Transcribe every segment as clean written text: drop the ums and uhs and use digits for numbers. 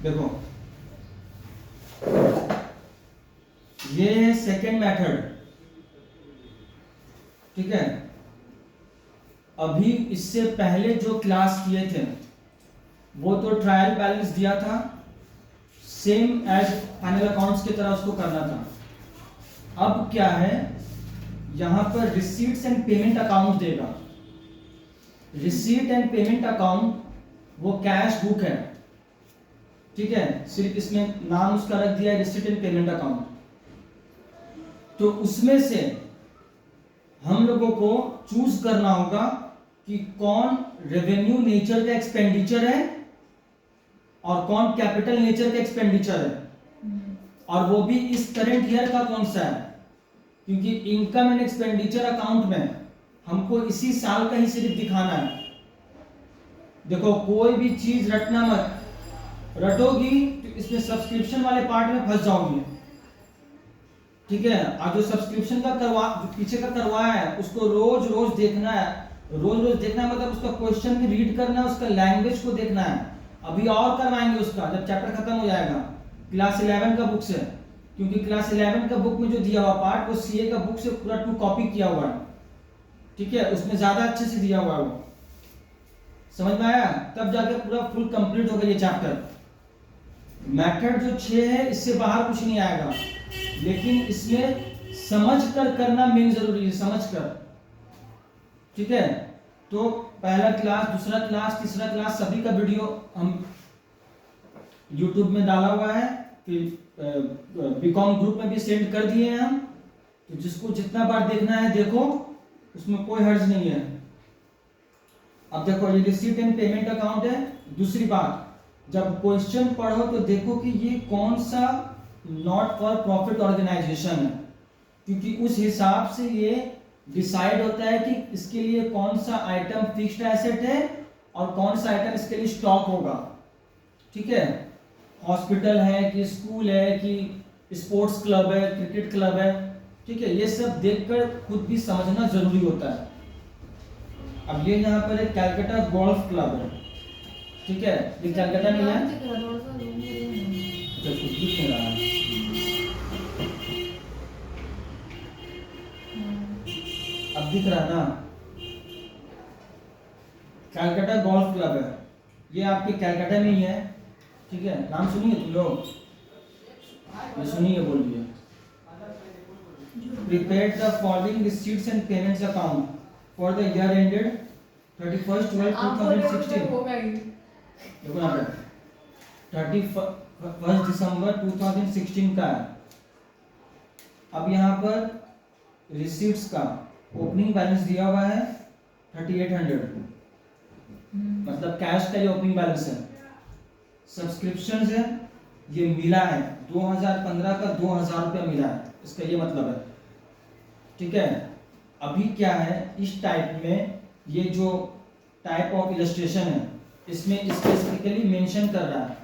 देखो ये है सेकेंड मेथड, ठीक है। अभी इससे पहले जो क्लास किए थे वो तो ट्रायल बैलेंस दिया था, सेम एज फाइनल अकाउंट्स की तरह उसको करना था। अब क्या है, यहां पर रिसीट्स एंड पेमेंट अकाउंट देगा। रिसीट एंड पेमेंट अकाउंट वो कैश बुक है, ठीक है, सिर्फ इसमें नाम उसका रख दिया है रिसीट एंड पेमेंट अकाउंट। तो उसमें से हम लोगों को चूज करना होगा कि कौन रेवेन्यू नेचर का एक्सपेंडिचर है और कौन कैपिटल नेचर का एक्सपेंडिचर है, और वो भी इस करंट ईयर का कौन सा है, क्योंकि इनकम एंड एक्सपेंडिचर अकाउंट में हमको इसी साल का ही सिर्फ दिखाना है। देखो कोई भी चीज रटना मत, रटोगी तो इसमें सब्सक्रिप्शन वाले पार्ट में फंस जाओगी, ठीक है। और जो सब्सक्रिप्शन का जो पीछे का करवाया है उसको रोज रोज देखना है, रोज रोज देखना मतलब उसका क्वेश्चन भी रीड करना है, उसका लैंग्वेज को देखना है। अभी और करवाएंगे उसका जब चैप्टर खत्म हो जाएगा क्लास 11 का बुक से, क्योंकि क्लास 11 का बुक में जो दिया हुआ पार्ट वो सीए का बुक से पूरा 2 कॉपी किया हुआ है, ठीक है, उसमें ज्यादा अच्छे से दिया हुआ है वो, समझ में आया, तब जाके पूरा फुल कंप्लीट होगा ये चैप्टर। मेथड जो 6 है इससे बाहर कुछ नहीं आएगा, लेकिन इसमें समझ कर करना मेन जरूरी है, समझ कर, ठीक है। तो पहला क्लास, दूसरा क्लास, तीसरा क्लास सभी का वीडियो हम YouTube में डाला हुआ है, फिर बीकॉम ग्रुप में भी सेंड कर दिए हैं हम, तो जिसको जितना बार देखना है देखो, उसमें कोई हर्ज नहीं है। अब देखो ये रिसीट एंड पेमेंट अकाउंट है। दूसरी बात, जब क्वेश्चन पढ़ो तो देखो कि ये कौन सा नॉट फॉर प्रॉफिट ऑर्गेनाइजेशन है, क्योंकि उस हिसाब से ये डिसाइड होता है कि इसके लिए कौन सा आइटम फिक्स्ड एसेट है और कौन सा आइटम इसके लिए स्टॉक होगा, ठीक है। हॉस्पिटल है कि स्कूल है कि स्पोर्ट्स क्लब है, क्रिकेट क्लब है, ठीक है, ये सब देखकर खुद भी समझना जरूरी होता है। अब ये यहाँ पर एक कैलकाटा गोल्फ क्लब है, ठीक है, ये कैलकाटा नहीं है, कुछ दिख नहीं रहा है, अब दिख रहा ना, कैलकाटा गोल्फ क्लब है, ये आपके कैलकाटा में ही है, ठीक है। नाम सुनिए तुम लोग, ये सुनिए, बोलिए। Prepare the following receipts and payments account for the year ended 31/12/2016। देखो यहाँ पे 31 दिसंबर 2016 का है। अब यहाँ पर रिसीट्स का ओपनिंग बैलेंस दिया हुआ है 3800, मतलब कैश का ये ओपनिंग बैलेंस है। सब्सक्रिप्शन है, ये मिला है 2015 का 2000 रुपया मिला है, इसका ये मतलब है, ठीक है। अभी क्या है, इस टाइप में ये जो टाइप ऑफ इलस्ट्रेशन है इसमें स्पेसिफिकली मेंशन कर रहा है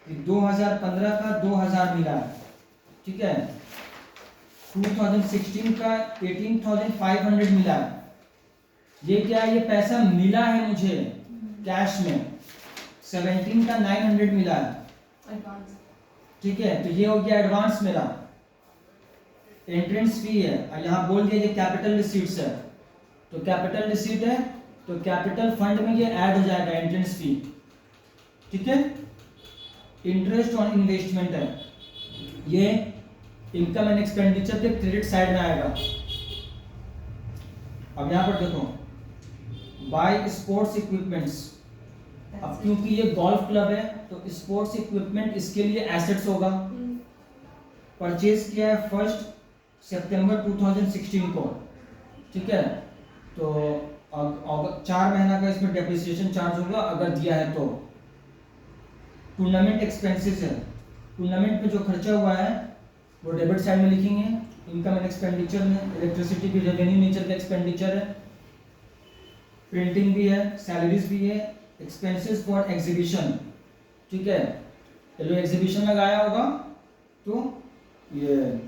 कि 2015 का 2000 मिला है, ठीक है। 2016 का 18,500 मिला है। ये क्या है, ये पैसा मिला है मुझे कैश में। 17 का 900 मिला है, ठीक है, तो ये हो गया एडवांस मेरा। एंट्रेंस फी है, और यहाँ बोल दिया ये कैपिटल रिसीट्स है, तो कैपिटल रिसीट है तो कैपिटल फंड में ये ऐड हो जाएगा एंट्रेंस फी, ठीक है। इंटरेस्ट ऑन इन्वेस्टमेंट है, ये इनकम एंड एक्सपेंडिचर के क्रेडिट साइड में आएगा। अब यहाँ पर देखो, बाय स्पोर्ट्स इक्विपमेंट्स, अब क्योंकि ये गोल्फ क्लब है तो स्पोर्ट्स इक्विपमेंट इसके लिए एसेट्स होगा। परचेज किया है 1 सितंबर 2016 को, ठीक है, तो 4 महीना का इसमें डेप्रिसिएशन चार्ज होगा अगर दिया है तो। टूर्नामेंट एक्सपेंसेस है, टूर्नामेंट में जो खर्चा हुआ है वो डेबिट साइड में लिखेंगे। इनकम एंड एक्सपेंडिचर में इलेक्ट्रिसिटी की रेवेन्यू नेचर का एक्सपेंडिचर है, प्रिंटिंग भी है, सैलरीज भी है, एक्सपेंसेस फॉर एग्जीबिशन, ठीक है, जो एग्जीबिशन लगाया होगा तो ये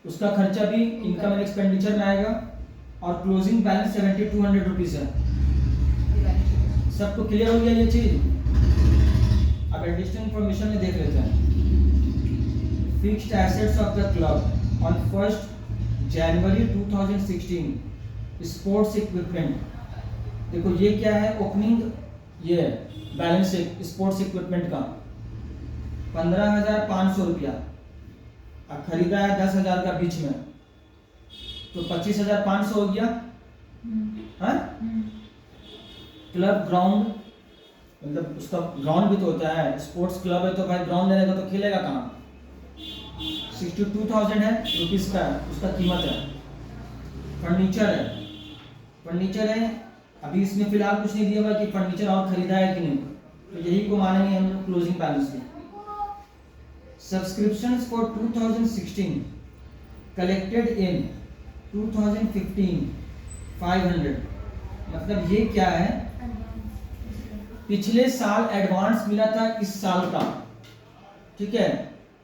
उसका खर्चा भी इनकम एंड एक्सपेंडिचर में आएगा। और क्लोजिंग बैलेंस 7200 रुपीज है, सबको क्लियर हो गया ये चीज? अब एडिशनल इंफॉर्मेशन में देख लेते हैं। Fixed assets of the club on 1 January 2016 sports equipment. देखो ये क्या है, ओपनिंग ये बैलेंस स्पोर्ट्स इक्विपमेंट का 15,500 रुपया, अब खरीदा है 10,000 का बीच में, तो 25,500 हो गया। हाँ, क्लब ग्राउंड, मतलब उसका ग्राउंड भी तो होता है, स्पोर्ट्स क्लब है तो भाई ग्राउंड नहीं रहेगा तो खेलेगा कहाँ। 62,000 है रुपीज का उसका कीमत है। फर्नीचर है, अभी इसमें फिलहाल कुछ नहीं दिया हुआ कि फर्नीचर और खरीदा है कि नहीं, तो यही को मानेंगे हम लोग क्लोजिंग बैलेंस में। सब्सक्रिप्शंस फॉर 2016 कलेक्टेड इन 2015 500, मतलब ये क्या है, पिछले साल एडवांस मिला था इस साल का, ठीक है,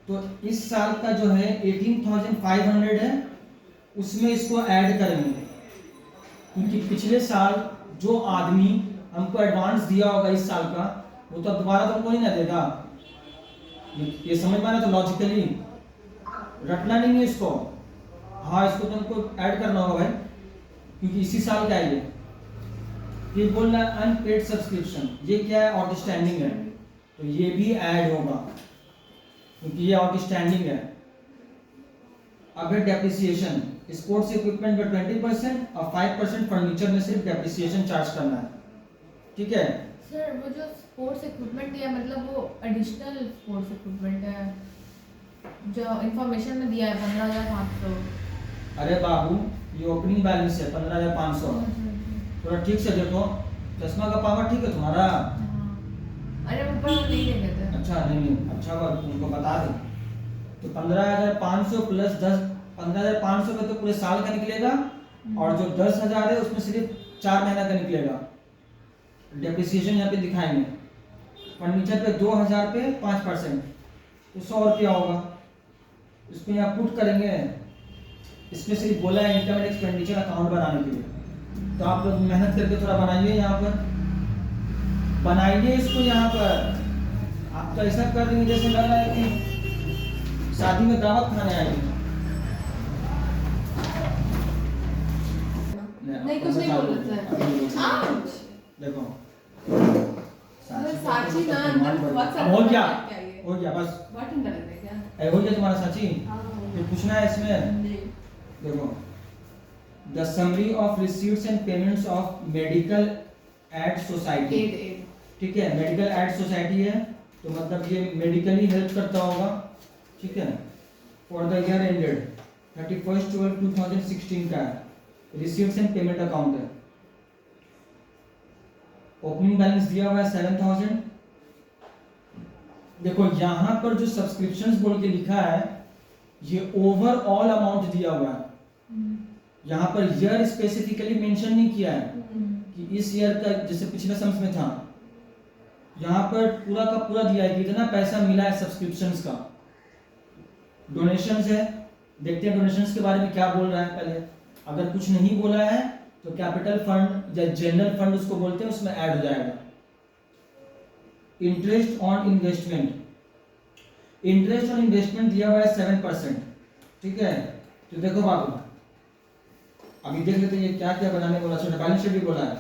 तो इस साल का जो है 18,500 है, उसमें इसको ऐड करेंगे, क्योंकि पिछले साल जो आदमी हमको एडवांस दिया होगा इस साल का, वो तो अब दोबारा तो कोई ना देगा। ये समझ में आना, तो लॉजिकली रटना नहीं है इसको। हाँ, इसको तुमको ऐड करना होगा भाई, क्योंकि इसी साल का है ये बोलना अनपेड सब्सक्रिप्शन, ये क्या है, आउटस्टैंडिंग है, तो ये भी ऐड होगा क्योंकि ये आउटस्टैंडिंग है। अब है डेप्रिसिएशन, स्पोर्ट्स इक्विपमेंट में 20% और 5% फर्नीचर में सिर्फ डेप्रिसिएशन चार्ज करना है, ठीक है। सर वो जो स्पोर्ट्स इक्विपमेंट है, मतलब वो एडिशनल स्पोर्ट्स इक्विपमेंट है, जो इंफॉर्मेशन में दिया है 15,500। अरे बाबू, ये ओपनिंग बैलेंस है 15,500, थोड़ा ठीक से देखो, चश्मा का पावर ठीक है तुम्हारा? अरे ऊपर वो नहीं देखे थे। अच्छा नहीं, अच्छा बात तुमको बता दे, तो 15,500 प्लस 10, 15,500 का तो पूरे साल का निकलेगा, और जो 10,000 है उसमें सिर्फ 4 महीना का निकलेगा। डेप्रिसिएशन यहाँ पे दिखाएंगे, फर्नीचर पे 2,000 पे 5%, तो 100 रुपया होगा, इसको यहाँ पुट करेंगे। इसमें सिर्फ बोला है इनकम एंड एक्सपेंडिचर अकाउंट बनाने के लिए, तो आप लोग मेहनत करके थोड़ा बनाइए, यहाँ पर बनाइए इसको, यहाँ पर आप तो ऐसा कर देंगे जैसे लग रहा है कि शादी में दावत खाने आएंगे। नहीं कुछ नहीं बोल रहा है। देखो साची ना अंदर हो गया बस, बटन डाल दे क्या, हो गया तुम्हारा साची। हां फिर पूछना है इसमें, देखो the summary of receipts and payments of medical aid society, ठीक है, मेडिकल एड सोसाइटी है तो मतलब ये मेडिकली हेल्प करता होगा, ठीक है। फॉर द ईयर एंडेड 31/12/2016 का रिसीट्स एंड पेमेंट अकाउंट है। ओपनिंग बैलेंस दिया हुआ है 7,000। देखो यहां पर जो सब्सक्रिप्शंस बोल के लिखा है, ये ओवरऑल अमाउंट दिया हुआ है, यहाँ पर ईयर स्पेसिफिकली मेंशन नहीं किया है कि इस ईयर का, जैसे पिछले सम्स में था, यहाँ पर पूरा का पूरा दिया है कि इतना पैसा मिला है सब्सक्रिप्शंस का। डोनेशंस है, देखते हैं डोनेशंस के बारे में क्या बोल रहा है पहले। अगर कुछ नहीं बोला है तो कैपिटल फंड या जनरल फंड उसको बोलते हैं, उसमें ऐड हो जाएगा। Interest on investment, interest on investment दिया हुआ है 7%, ठीक है। तो देखो बाबू, अभी देख लेते हैं ये क्या क्या बनाने बोला, छोटा बैलेंस शीट भी बोला है।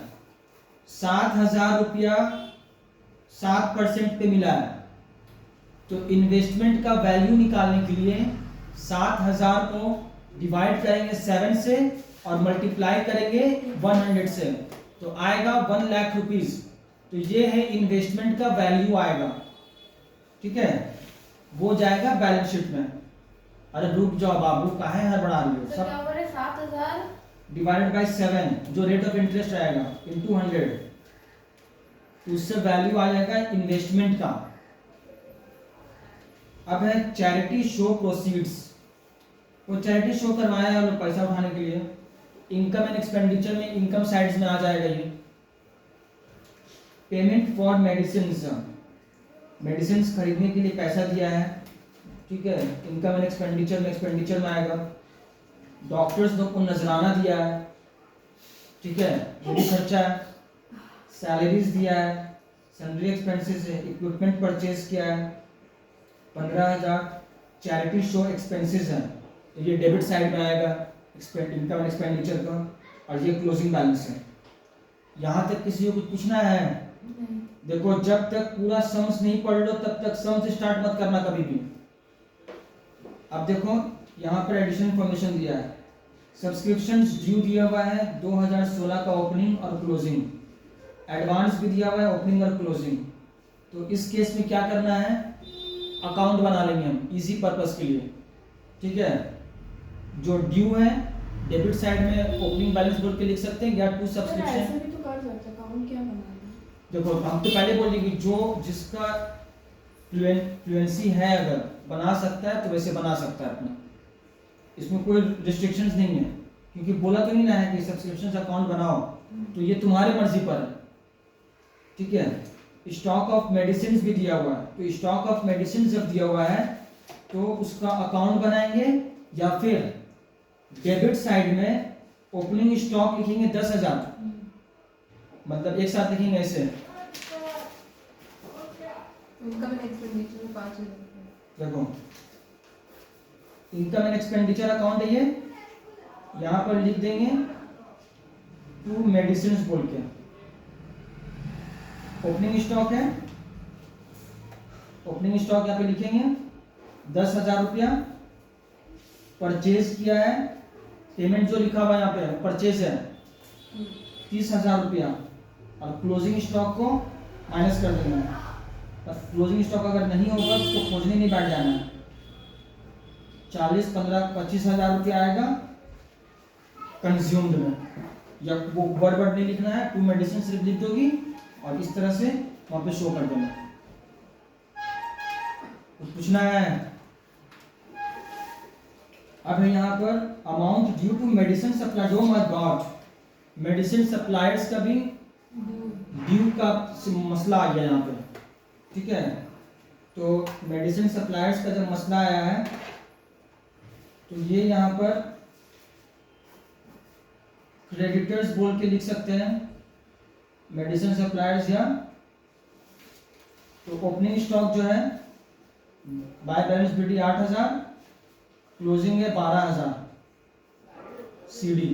7,000 रुपया 7% पे मिला है, तो इन्वेस्टमेंट का वैल्यू निकालने के लिए 7,000 को डिवाइड करेंगे 7 से और मल्टीप्लाई करेंगे 100 से, तो आएगा 1 लाख रुपीज। तो ये है इन्वेस्टमेंट का वैल्यू आएगा, ठीक है, वो जाएगा बैलेंस शीट में। अरे रुक जाओ बाबू, काहे हड़बड़ा रही हो? सब 7,000 डिवाइडेड बाय 7 जो रेट ऑफ इंटरेस्ट आएगा इनटू 100, उससे वैल्यू आ जाएगा इन्वेस्टमेंट का। अब है चैरिटी शो प्रोसीड्स, वो चैरिटी शो करवाया है लोग पैसा उठाने के लिए। इनकम एंड एक्सपेंडिचर में इनकम साइड्स में आ जाएगा ये। पेमेंट फॉर मेडिसिन, मेडिसिन खरीदने के लिए पैसा दिया है, ठीक है, इनकम एंड एक्सपेंडिचर में आएगा। डॉक्टर्स लोग को नजराना दिया है, ठीक है, वो भी खर्चा है। सैलरीज दिया है, सैलरी एक्सपेंसेस है, इक्विपमेंट परचेज किया है 15,000, चैरिटी शो एक्सपेंसेस है, तो ये डेबिट साइड में आएगा इनकम एंड एक्सपेंडिचर का, और ये क्लोजिंग बैलेंस है। यहाँ तक किसी को कुछ पूछना है? नहीं। देखो, जब तक पूरा सम्स नहीं पढ़ लो तब तक सम से स्टार्ट मत करना कभी भी। अब देखो यहाँ पर एडिशनल इन्फॉर्मेशन दिया है, सब्सक्रिप्शंस ड्यू दिया हुआ है 2016 का ओपनिंग और क्लोजिंग, एडवांस भी दिया हुआ है ओपनिंग और क्लोजिंग। तो इस केस में क्या करना है, अकाउंट बना लेंगे हम इजी पर्पस के लिए, ठीक है। जो ड्यू है डेबिट साइड में ओपनिंग बैलेंस बोल के लिख सकते हैं, या टू सर सब्सक्रिप्शन। ऐसे भी तो कर सकते हैं, अकाउंट क्या बनाना है? देखो हम तो पहले बोले कि जो जिसका फ्लुएंसी है अगर बना सकता है तो वैसे बना सकता है अपना, इसमें कोई रिस्ट्रिक्शंस नहीं है, क्योंकि बोला तो नहीं ना है कि सब्सक्रिप्शन अकाउंट बनाओ, तो ये तुम्हारी मर्जी पर है, ठीक है। स्टॉक ऑफ मेडिसिन भी दिया हुआ है, तो स्टॉक ऑफ मेडिसिन जब दिया हुआ है तो उसका अकाउंट बनाएंगे, या फिर डेबिट साइड में ओपनिंग स्टॉक लिखेंगे 10,000, मतलब एक साथ लिखेंगे ऐसे। इनकम एंड एक्सपेंडिचर में 5,000। देखो इनकम एंड एक्सपेंडिचर अकाउंट है ये, यहाँ पर लिख देंगे टू मेडिसिन बोल के। ओपनिंग स्टॉक है, ओपनिंग स्टॉक यहाँ पे लिखेंगे 10,000 रुपया, परचेज किया है, पेमेंट जो लिखा हुआ है यहाँ पे परचेज है 30,000 रुपया, और क्लोजिंग स्टॉक को माइनस कर देना है। क्लोजिंग स्टॉक अगर नहीं होगा तो खोजने नहीं बैठ जाना है। 40, 15, 25,000 रुपया आएगा कंज्यूम्ड में, या वो वर्ड नहीं लिखना है, टू मेडिसिन सिर्फ लिख दोगी और इस तरह से वहां पे शो कर देना। कुछ पूछना है? अब है यहाँ पर amount due to medicine supply, जो माय गॉड, मेडिसिन सप्लायर्स का भी ड्यू का मसला आ गया यहाँ पे, ठीक है। तो मेडिसिन सप्लायर्स का जब मसला आया है तो ये यहाँ पर क्रेडिटर्स बोल के लिख सकते हैं, मेडिसिन सप्लायर्स, या तो ओपनिंग स्टॉक जो है बाय बैलेंस बीटी 8,000, क्लोजिंग है 12,000 सीडी,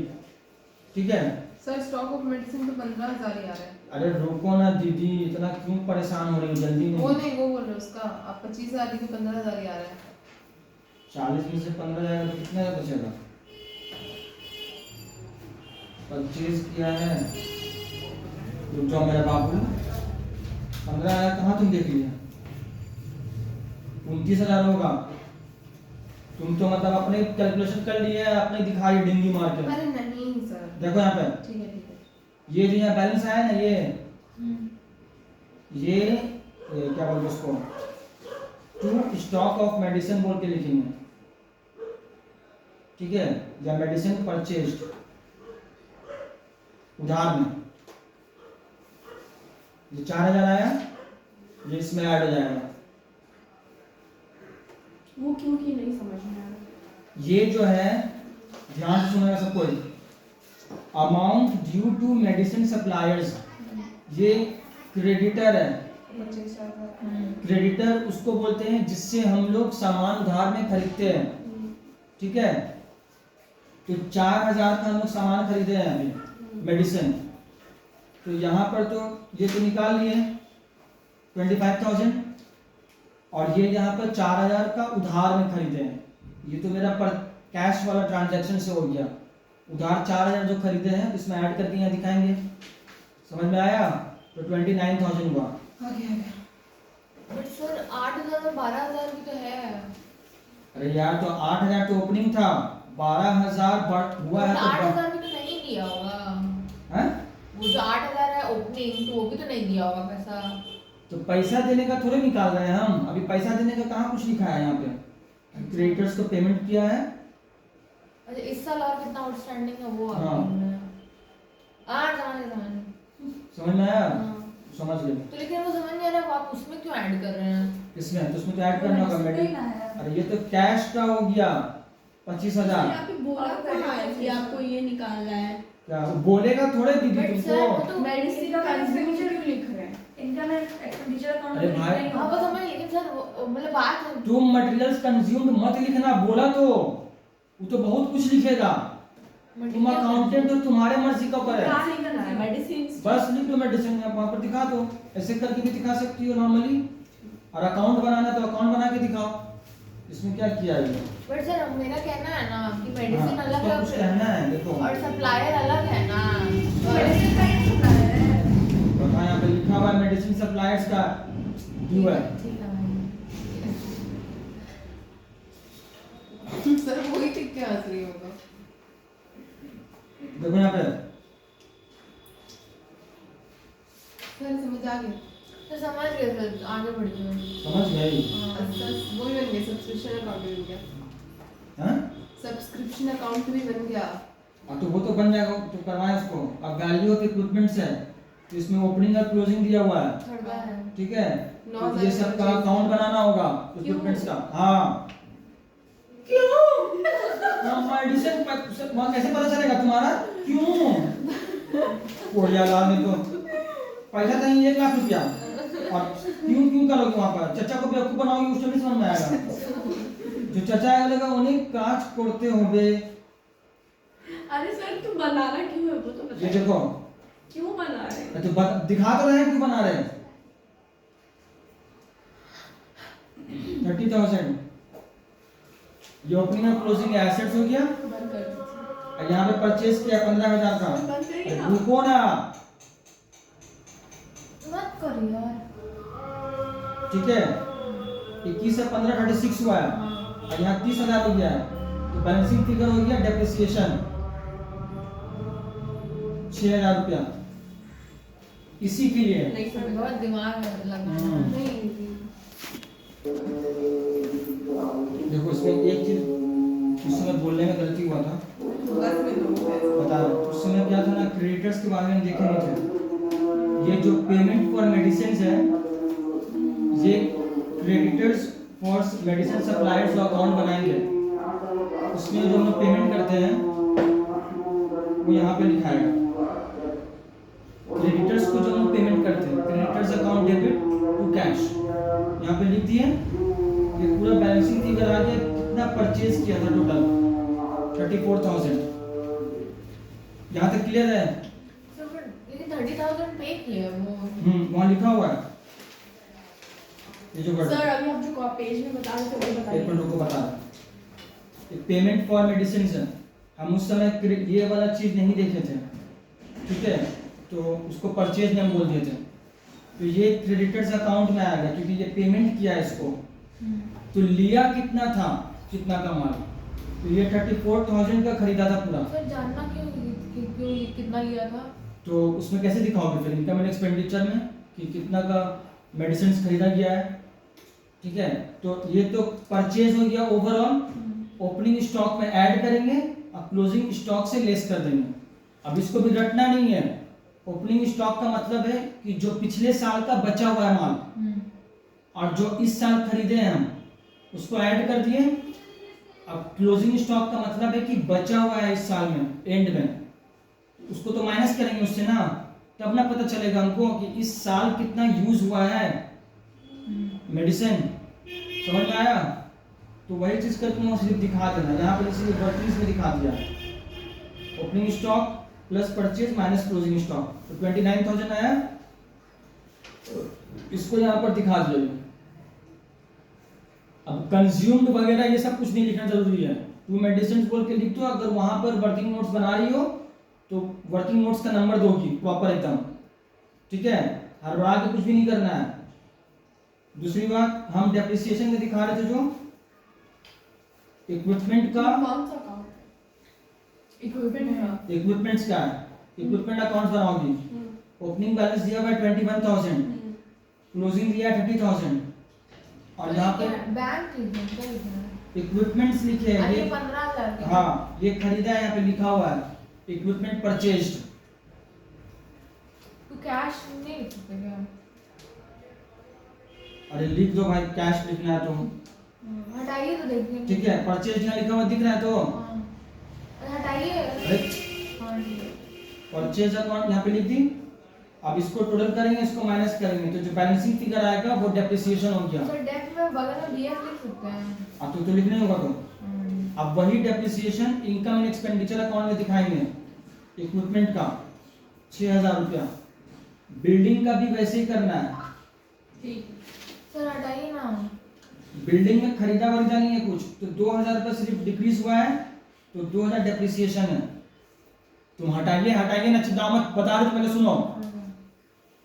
ठीक है। सर स्टॉक ऑफ मेडिसिन तो 15,000 ही आ रहा है। अरे रुको ना दीदी, इतना क्यों परेशान हो रही हो, जल्दी वो नहीं। नहीं, वो बोल रहे हो उसका, आप 25,000 की 15,000 ही आ रहा है। 40 में से 15 जाएगा तो कितना बचेगा? परचेज किया है, रुक जाओ मेरा बाबू, 15 आया कहाँ तुम देख लिया? 29,000 होगा। तुम तो मतलब अपने कैलकुलेशन कर लिए, अपने दिखा रही डिंगी मार के। अरे नहीं सर, देखो यहाँ पे ठीक है ठीक है। ये जो यहाँ बैलेंस आया ना, ये क्या बोलते उसको, टू स्टॉक ऑफ मेडिसिन बोल के लिखेंगे, ठीक है, या मेडिसिन परचेज्ड उधार में। ये 4,000 आया, ये इसमें ऐड हो जाएगा। वो क्योंकि नहीं समझ में आ रहा। ये जो है ध्यान से सुनेगा सब कोई, amount due to medicine suppliers, ये क्रेडिटर है। 25,000। क्रेडिटर उसको बोलते हैं जिससे हम लोग सामान उधार में खरीदते हैं, ठीक है। तो 4,000 का हम लोग सामान खरीदे हैं अभी मेडिसिन, तो यहाँ पर तो ये तो निकाल लिए 25,000, और ये यहाँ पर 4,000 का उधार में खरीदे हैं। ये तो मेरा पर कैश वाला ट्रांजैक्शन से हो गया। उधार 4,000 जो खरीदे हैं इसमें ऐड करके यहाँ दिखाएंगे, समझ में आया? तो 29,000 हुआ। बट सर 8,000 और 12,000 की तो है। अरे यार, तो 8,000 तो ओपनिंग था, 12,000 हुआ है तो 8,000 भी तो नहीं दिया होगा। हैं? वो जो 8,000 है ओपनिंग, तो वो भी तो नहीं दिया होगा पैसा। तो पैसा देने का थोड़े निकाल रहे हैं हम, अभी पैसा देने का कहाँ कुछ लिखा है यहाँ पे। क्रेडिटर्स को पेमेंट किया है। अच्छा, इस साल और कितना आउटस्टैंडिंग है वो हाँ। समझ में आया? समझ गए। तो लेकिन वो समझ नहीं आ रहा, वो आप उसमें क्यों ऐड कर रहे हैं? किसमें? तो उसमें तो ऐड करना होगा नहीं मेडिसिन। ना है। अरे ये तो कैश का हो गया 25,000। यहाँ पे बोला कहाँ है कि आपको ये निकालना है? क्या वो बोलेगा थोड़े दीदी बट सर वो तुमको? तो मेडिसिन कंज्यूम बात है तुम मटेरियल्स कंज्यूम्ड मत लिखना, बोला तो वो तो बहुत कुछ लिखेगा। तुम अकाउंटेंट हो, तुम्हारे मर्जी का ऊपर है। क्या लिखना है? मेडिसिन। बस लिख दो मेडिसिन, वहां पर दिखा दो, ऐसे करके भी दिखा सकती हो नॉर्मली। और अकाउंट बनाना तो अकाउंट बना के दिखाओ, इसमें क्या किया है। बट सर मेरा कहना है ना कि मेडिसिन अलग है कुछ कहना है, देखो और सप्लायर अलग है ना। मेडिसिन का ही सप्लायर है। बता, यहाँ पे लिखा हुआ है मेडिसिन सप्लायर्स का ड्यू है। ठीक है भाई। सर वही ठीक क्या हंस रही होगा। देखो यहाँ पे सर समझ आ गया। तो समझ गए सर, आगे बढ़ जाओ। समझ गई। सर वही बन गया, सब्सक्रिप्शन अकाउंट भी बन गया। हाँ सब्सक्रिप्शन अकाउंट भी बन गया। तो वो तो बन जाएगा, तो करवाए उसको। अब वैल्यू ऑफ इक्विपमेंट्स है, तो इसमें ओपनिंग और क्लोजिंग दिया हुआ है, थर्ड है। ठीक है। नौ तो हजार ये सब का पच्चीस। अकाउंट बनाना होगा इक्विपमेंट्स का। हाँ क्यों? मेडिसिन वहाँ कैसे पता चलेगा तुम्हारा क्यों? कोरिया लाल ने तो पैसा चाहिए 1 लाख रुपया, और क्यों क्यों करोगे वहाँ पर? चचा को बेवकूफ बनाओगे, उसको नहीं समझ में आएगा। जो चचा है बोलेगा उन्हें कांच कोड़ते होंगे। अरे सर तुम बनाना क्यों है वो तो ये बताओ। देखो, क्यों बना रहे हैं? तो दिखा तो रहे हैं क्यों बना रहे हैं। 30,000 ये ओपनिंग और क्लोजिंग एसेट्स हो गया। बंद कर दीजिए। और यहाँ पे परचेज किया 15,000 का। बंद करिए ना। रुको ना, मत करो यार। ठीक है। 21 से 15 36 हुआ है, और यहाँ 30,000 हो गया है। तो बैलेंसिंग फिगर हो गया डेप्रिसिएशन 6,000 रुपया। इसी के लिए नहीं सर बहुत दिमाग लगा। नहीं। देखो, इसमें एक चीज उस समय बोलने में गलती हुआ था, बस में दो है। बता रहा हूं। उस समय क्या था ना, क्रेडिटर्स के बारे में देखे नहीं थे। ये जो पेमेंट फॉर मेडिसिन है, ये क्रेडिटर्स फॉर मेडिसिन सप्लायर्स का अकाउंट बनाएंगे। उसमें जो हम पेमेंट करते हैं वो यहाँ पे लिखाएगा। क्रेडिटर्स को जो हम पेमेंट करते हैं, creditors account debit to cash, यहाँ पे लिख दिए। ये पूरा बैलेंसिंग फिगर आ गया, कितना परचेज किया था टोटल 34,000। यहाँ तक क्लियर है? तो फिर लेकिन 30,000 पे किया वो। वहाँ लिखा हुआ है। ये जो सर अभी आप जो पेज में बता रहे थे वो एक बताइए। मिनट रुको, बता रहा। पेमेंट फॉर मेडिसिन है, हम उस समय ये वाला चीज नहीं देखे थे, ठीक है। तो उसको परचेज में हम बोल दिए थे। तो ये क्रेडिटर्स अकाउंट में आएगा, क्योंकि ये पेमेंट किया है इसको। तो लिया कितना था, कितना का माल, तो ये 34,000 का खरीदा था पूरा। सर जानना क्यों ये कितना लिया था? तो उसमें कैसे दिखाओगे फिर इनकम एंड एक्सपेंडिचर में कि कितना का मेडिसिन खरीदा गया है, ठीक है। तो ये तो परचेज हो गया ओवरऑल। ओपनिंग स्टॉक में ऐड करेंगे और क्लोजिंग स्टॉक से लेस कर देंगे। अब इसको भी रटना नहीं है। ओपनिंग स्टॉक का मतलब है कि जो पिछले साल का बचा हुआ है माल, और जो इस साल खरीदे हैं हम, उसको ऐड कर दिए। अब क्लोजिंग स्टॉक का मतलब है कि बचा हुआ है इस साल में, एंड में, उसको तो माइनस करेंगे उससे ना, तब ना पता चलेगा हमको कि इस साल कितना यूज हुआ है मेडिसिन। समझ में आया? तो वही चीज करके मैं सिर्फ दिखा देना, यहाँ पर इसीलिए वर्किंग्स में दिखा दिया। Opening stock plus purchase minus closing stock, तो 29,000 आया। इसको यहाँ पर दिखा दिया। अब कंज्यूम्ड वगैरह ये सब कुछ नहीं लिखना जरूरी है। तू मेडिसिन बोल के लिख दो। अगर वहां पर वर्किंग नोट्स बना रही हो तो वर्किंग नोट्स का नंबर दोगी प्रॉपर एकदम, ठीक है। हड़बड़ा के कुछ भी नहीं करना है। दूसरी बात, हम डेप्रिसिएशन में दिखा रहे थे जो इक्विपमेंट का, कौन सा अकाउंट? इक्विपमेंट का। इक्विपमेंट्स का इक्विपमेंट अकाउंट बनाओगी। ओपनिंग बैलेंस दिया हुआ है 21,000, क्लोजिंग दिया है 30,000, और यहाँ पे बैंक लिखा है। इक्विपमेंट्स लिखे हैं। ये ये 15,000। हाँ, ये खरीदा है, यहाँ पे लिखा हुआ है इक्विपमेंट परचेज्ड। तो कैश नहीं लिख सकते क्या? अरे लिख दो भाई, कैश लिखना है तो हटाइए तो देखिए। ठीक है। परचेज यहाँ लिखा हुआ दिख रहा है तो हाँ। हटाइए। अरे हाँ ठीक है। परचेज अकाउंट यहाँ पे लिख दी, अब इसको टोटल करेंगे, इसको माइनस करेंगे, तो जो बैलेंसिंग फिगर आएगा वो डेप्रिसिएशन हो गया। सर डेट में बगल में डीएफ लिख सकते हैं। अब तो लिखने होगा तो अब वही depreciation income and expenditure account में दिखाएंगे। इक्विपमेंट का 6000 रुपया, बिल्डिंग का भी वैसे ही करना है। ठीक सर हटाइए ना। बिल्डिंग में खरीदा वरीदा नहीं है कुछ, तो 2000 रुपया सिर्फ डिक्रीज हुआ है, तो 2000 डेप्रिसिएशन है। तुम हटाइए ना, चिंता मत, बता रहे तो पहले सुनो।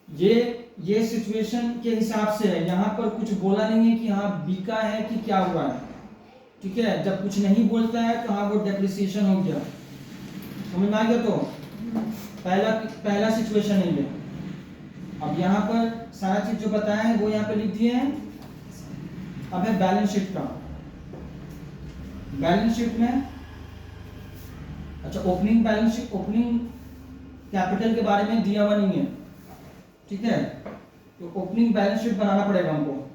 ये सिचुएशन के हिसाब से है, यहाँ पर कुछ बोला नहीं है कि हाँ बिका है कि क्या हुआ है, ठीक है। जब कुछ नहीं बोलता है तो हाँ वो डेप्रिसिएशन हो गया, समझ में आ गया। तो पहला सिचुएशन है ये। अब यहाँ पर सारा चीज जो बताया है वो यहाँ पे लिख दिए हैं। अब है बैलेंस शीट का। बैलेंस शीट में अच्छा opening balance sheet, opening capital के बारे में दिया हुआ नहीं है, ठीक है। तो ओपनिंग बैलेंस शीट बनाना पड़ेगा हमको।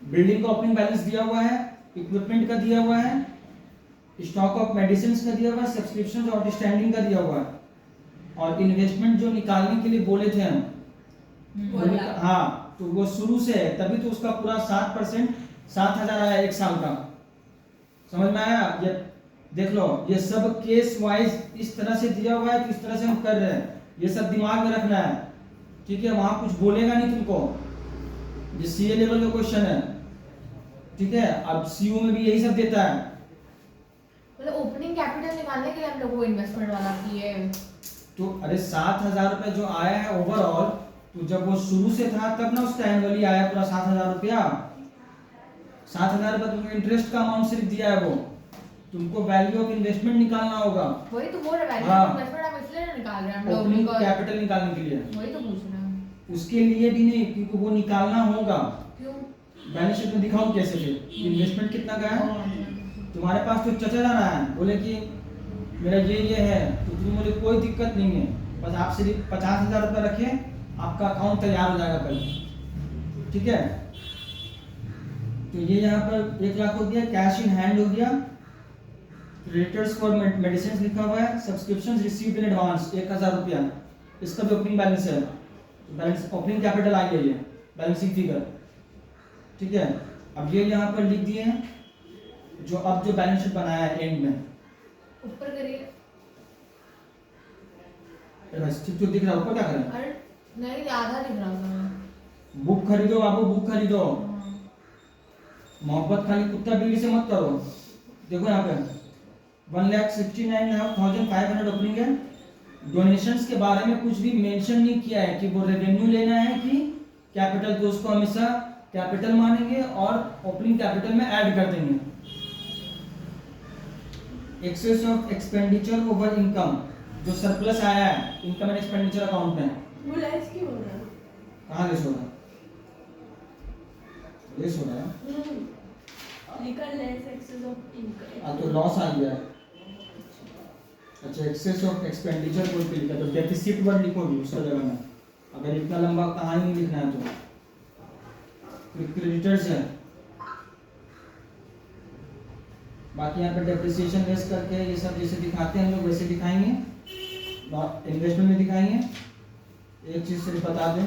बिल्डिंग का ओपनिंग बैलेंस दिया हुआ है, इक्विपमेंट का दिया हुआ है, स्टॉक ऑफ मेडिसिन का दिया हुआ है, सब्सक्रिप्शन और आउटस्टैंडिंग का दिया हुआ है, और इन्वेस्टमेंट जो निकालने के लिए बोले थे हम, हाँ, तो वो शुरू से है, तभी तो उसका पूरा 7% 7000 आया एक साल का। समझ में आया? ये देख लो, ये सब केस वाइज इस तरह से दिया हुआ है, तो इस तरह से हम कर रहे हैं। ये सब दिमाग में रखना है, ठीक है। वहां कुछ बोलेगा नहीं तुमको, ये सीए लेवल का क्वेश्चन है, ठीक है। अब सीयू में भी यही सब देता है। मतलब ओपनिंग कैपिटल निकालने के लिए हम लोग वो इन्वेस्टमेंट वाला किए। तो अरे 7000 रुपया जो आया है ओवरऑल, तो जब वो शुरू से था तब ना उसका एनुअली आया पूरा 7000 रुपया। 7000 रुपया तुमको इंटरेस्ट का अमाउंट सिर्फ दिया है, वो तुमको वैल्यू ऑफ इन्वेस्टमेंट निकालना होगा। वही तो बोल रहे हैं, हाँ। इन्वेस्टमेंट हम इसलिए नहीं निकाल रहे हैं हम लोग ओपनिंग because- कैपिटल निकालने के लिए, वही तो पूछ रहे हैं। उसके लिए भी नहीं, क्योंकि वो निकालना होगा। क्यों? बैलेंस शीट में दिखाऊं कैसे फिर इन्वेस्टमेंट कितना का है। तुम्हारे पास तो चचा जाना है, बोले कि मेरा ये है, तो तुम बोले कोई दिक्कत नहीं है, बस आप सिर्फ 50,000 रुपया रखें, आपका अकाउंट तैयार हो जाएगा कल, ठीक है। तो ये यहाँ पर 1 लाख हो गया, कैश इन हैंड हो गया, क्रेडिटर्स फॉर मेडिसिन लिखा हुआ है, सब्सक्रिप्शन रिसीव्ड इन एडवांस 1000 रुपया, इसका भी ओपनिंग बैलेंस है। बैलेंस ओपनिंग कैपिटल आ गया, ये बैलेंसिंग फिगर, ठीक है। अब ये यहाँ पर लिख दिए हैं जो अब जो बैलेंस शीट बनाया है एंड में। ऊपर करिए। ठीक तो दिख रहा है, ऊपर क्या करें? अरे नहीं, आधा दिख रहा था। बुक खरीदो बाबू, बुक खरीदो। हाँ। मोहब्बत खाली कुत्ता बिल्ली से मत करो। देखो यहाँ पे 1,69,500 ओपनिंग है। डोनेशंस के बारे में कुछ भी मेंशन नहीं किया है कि वो रेवेन्यू लेना है कि कैपिटल, तो उसको हमेशा कैपिटल मानेंगे और ओपनिंग कैपिटल में ऐड कर देंगे। Excess of expenditure over income, जो सरप्लस आया है इनकम एंड एक्सपेंडिचर अकाउंट में, वो लेस क्यों हो रहा है? कहाँ लेस हो रहा है? लेस हो रहा है, लिखा लेस एक्सेस ऑफ इनकम। अब तो लॉस आ गया है। अच्छा, एक्सेस ऑफ एक्सपेंडिचर कोई पे लिखा, तो डेफिसिट वर्ड लिखोगे उसका जगह में, अगर इतना लंबा कहानी नहीं लिखना है तो। क्रेडिटर्स है, बाकी यहाँ पे डेप्रिसिएशन लेस करके ये सब जैसे दिखाते हैं हम लोग वैसे दिखाएंगे, इन्वेस्टमेंट में दिखाएंगे। एक चीज सिर्फ बता दें,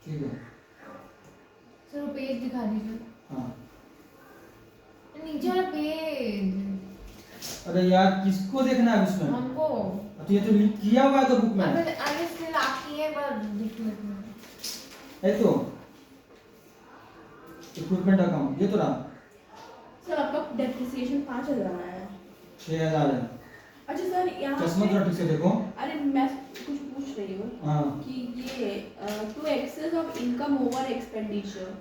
ठीक है। सर वो पेज दिखा दीजिए। हाँ, नीचे वाला पेज अरे यार किसको देखना है उसमें? हमको। तो ये तो लिख किया हुआ है तो बुक में अबे आगे से आपकी है, पर दिख नहीं है, तो इक्विपमेंट अकाउंट ये तो रहा सर आपका डेप्रिसिएशन 5000 आया है। 6000 है। अच्छा सर यहाँ चश्मा पे- थोड़ा ठीक से देखो। अरे मैं कुछ पूछ रही हूँ हाँ, कि ये to excess of income over expenditure,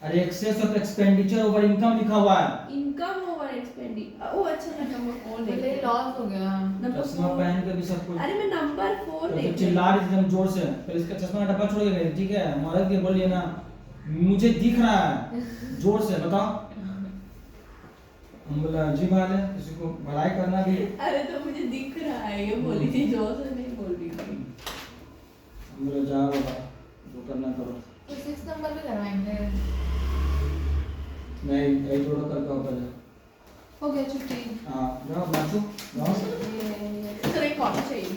अरे excess of expenditure over income लिखा हुआ है। Income over expenditure. ओ अच्छा, मैं नंबर 4 देख पहले रही हूँ। लॉस हो गया। नंबर चश्मा 4। पहन के भी सब कुछ अरे मैं नंबर 4 तो देख रही चिल्ला रही थी एकदम जोर से, फिर इसका चश्मा का डब्बा छोड़ के गए, ठीक है। मदद के बोलिए ना, मुझे दिख रहा है, जोर से बताओ। हम बोला अजीब हाल है, किसी को भलाई करना भी। हूँ। अरे तो मुझे दिख रहा है, ये बोली थी, जोर से नहीं बोल रही थी। हम बोला जाओ बाबा, जो करना करो। तो 6 नंबर भी करवाएंगे। नहीं, एक जोड़ा करके ऊपर जाओ। हो गया छुट्टी। हाँ, जाओ नाचो, जाओ। ये कॉपी चाहिए